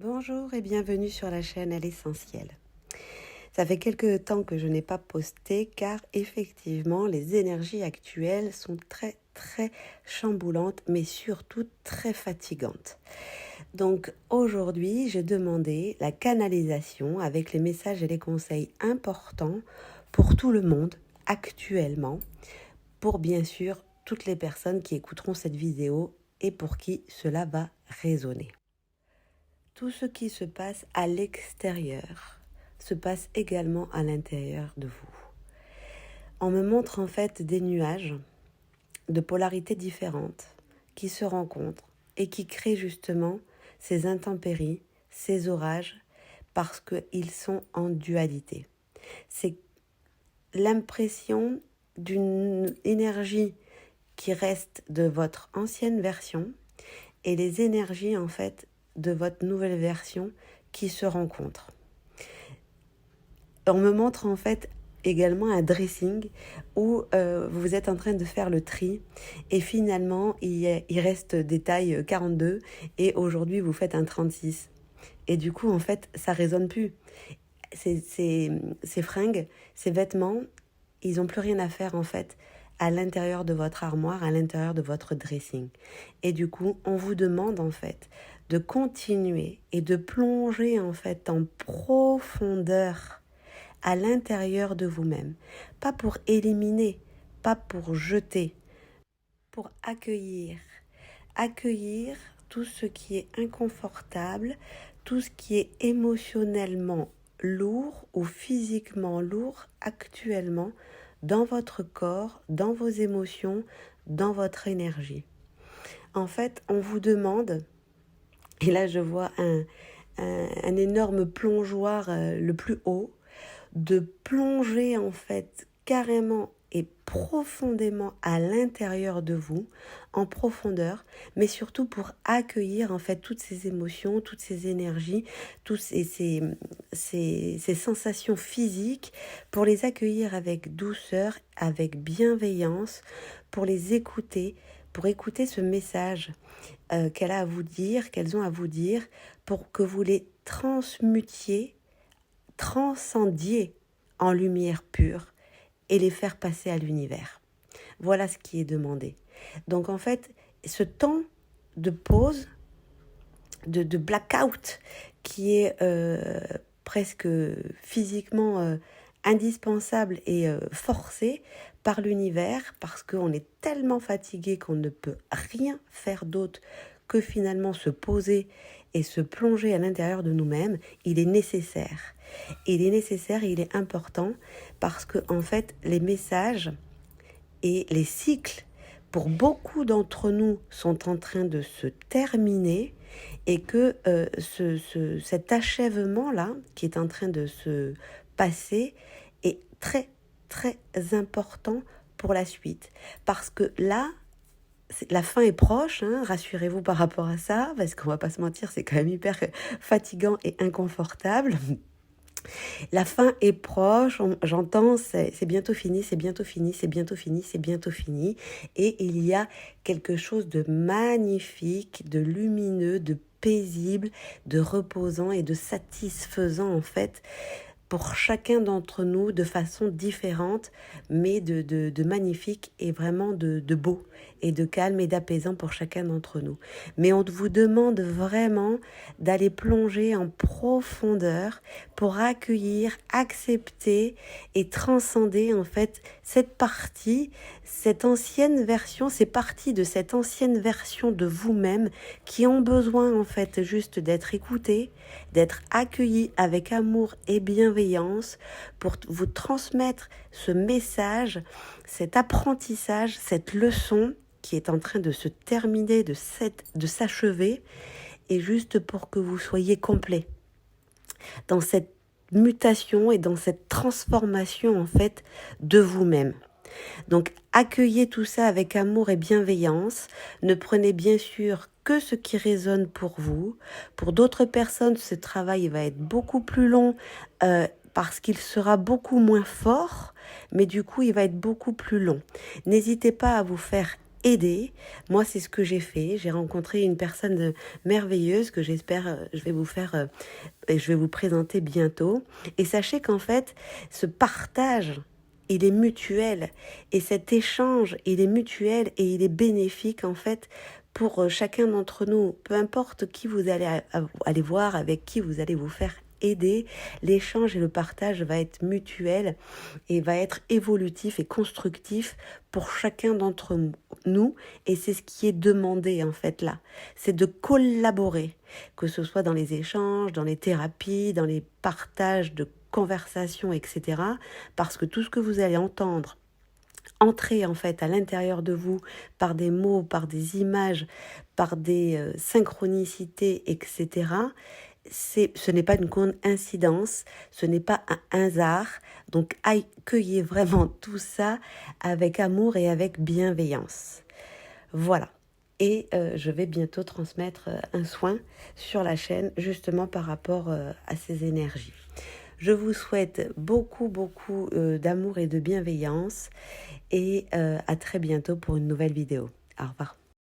Bonjour et bienvenue sur la chaîne À l'essentiel. Ça fait quelques temps que je n'ai pas posté car effectivement les énergies actuelles sont très chamboulantes mais surtout très fatigantes. Donc aujourd'hui j'ai demandé la canalisation avec les messages et les conseils importants pour tout le monde actuellement, pour bien sûr toutes les personnes qui écouteront cette vidéo et pour qui cela va résonner. Tout ce qui se passe à l'extérieur se passe également à l'intérieur de vous. On me montre en fait des nuages de polarités différentes qui se rencontrent et qui créent justement ces intempéries, ces orages, parce qu'ils sont en dualité. C'est l'impression d'une énergie qui reste de votre ancienne version et les énergies en fait de votre nouvelle version qui se rencontrent. On me montre en fait également un dressing où vous êtes en train de faire le tri et finalement il reste des tailles 42 et aujourd'hui vous faites un 36 et du coup en fait ça résonne plus. Ces fringues, ces vêtements, ils n'ont plus rien à faire en fait à l'intérieur de votre armoire, à l'intérieur de votre dressing. Et du coup, on vous demande en fait de continuer et de plonger en fait en profondeur à l'intérieur de vous-même. Pas pour éliminer, pas pour jeter, pour accueillir. Accueillir tout ce qui est inconfortable, tout ce qui est émotionnellement lourd ou physiquement lourd actuellement dans votre corps, dans vos émotions, dans votre énergie. En fait, on vous demande, et là je vois un énorme plongeoir le plus haut, de plonger en fait carrément et profondément à l'intérieur de vous, en profondeur, mais surtout pour accueillir en fait toutes ces émotions, toutes ces énergies, toutes ces sensations physiques, pour les accueillir avec douceur, avec bienveillance, pour les écouter, pour écouter ce message qu'elle a à vous dire, qu'elles ont à vous dire, pour que vous les transmutiez, transcendiez en lumière pure et les faire passer à l'univers. Voilà ce qui est demandé. Donc en fait, ce temps de pause, de blackout qui est presque physiquement indispensable et forcé par l'univers parce qu'on est tellement fatigué qu'on ne peut rien faire d'autre que finalement se poser et se plonger à l'intérieur de nous-mêmes, il est nécessaire. Il est nécessaire et il est important parce que en fait, les messages et les cycles, pour beaucoup d'entre nous, sont en train de se terminer et que cet achèvement-là, qui est en train de se passer, est très important pour la suite. Parce que là, la fin est proche, hein, rassurez-vous par rapport à ça, parce qu'on va pas se mentir, c'est quand même hyper fatigant et inconfortable. La fin est proche, j'entends, c'est bientôt fini, c'est bientôt fini, c'est bientôt fini, c'est bientôt fini. Et il y a quelque chose de magnifique, de lumineux, de paisible, de reposant et de satisfaisant en fait pour chacun d'entre nous de façon différente, mais de magnifique et vraiment de beau et de calme et d'apaisant pour chacun d'entre nous. Mais on vous demande vraiment d'aller plonger en profondeur pour accueillir, accepter et transcender en fait cette partie, cette ancienne version, ces parties de cette ancienne version de vous-même qui ont besoin en fait juste d'être écoutées, d'être accueillis avec amour et bienveillance pour vous transmettre ce message, cet apprentissage, cette leçon qui est en train de se terminer, de s'achever, et juste pour que vous soyez complet dans cette mutation et dans cette transformation en fait de vous-même. Donc accueillez tout ça avec amour et bienveillance. Ne prenez bien sûr que ce qui résonne pour vous. Pour d'autres personnes, ce travail va être beaucoup plus long parce qu'il sera beaucoup moins fort, mais du coup, il va être beaucoup plus long. N'hésitez pas à vous faire aider. Moi, c'est ce que j'ai fait. J'ai rencontré une personne merveilleuse que j'espère, je vais vous présenter bientôt. Et sachez qu'en fait, ce partage, il est mutuel. Et cet échange, il est mutuel et il est bénéfique en fait pour chacun d'entre nous. Peu importe qui vous allez aller voir, avec qui vous allez vous faire aider, l'échange et le partage va être mutuel et va être évolutif et constructif pour chacun d'entre nous. Et c'est ce qui est demandé en fait là, c'est de collaborer, que ce soit dans les échanges, dans les thérapies, dans les partages de conversations, etc. Parce que tout ce que vous allez entendre entrer en fait à l'intérieur de vous par des mots, par des images, par des synchronicités, etc., ce n'est pas une coïncidence, ce n'est pas un hasard. Donc accueillez vraiment tout ça avec amour et avec bienveillance. Voilà. Et je vais bientôt transmettre un soin sur la chaîne justement par rapport à ces énergies. Je vous souhaite beaucoup, beaucoup d'amour et de bienveillance et à très bientôt pour une nouvelle vidéo. Au revoir.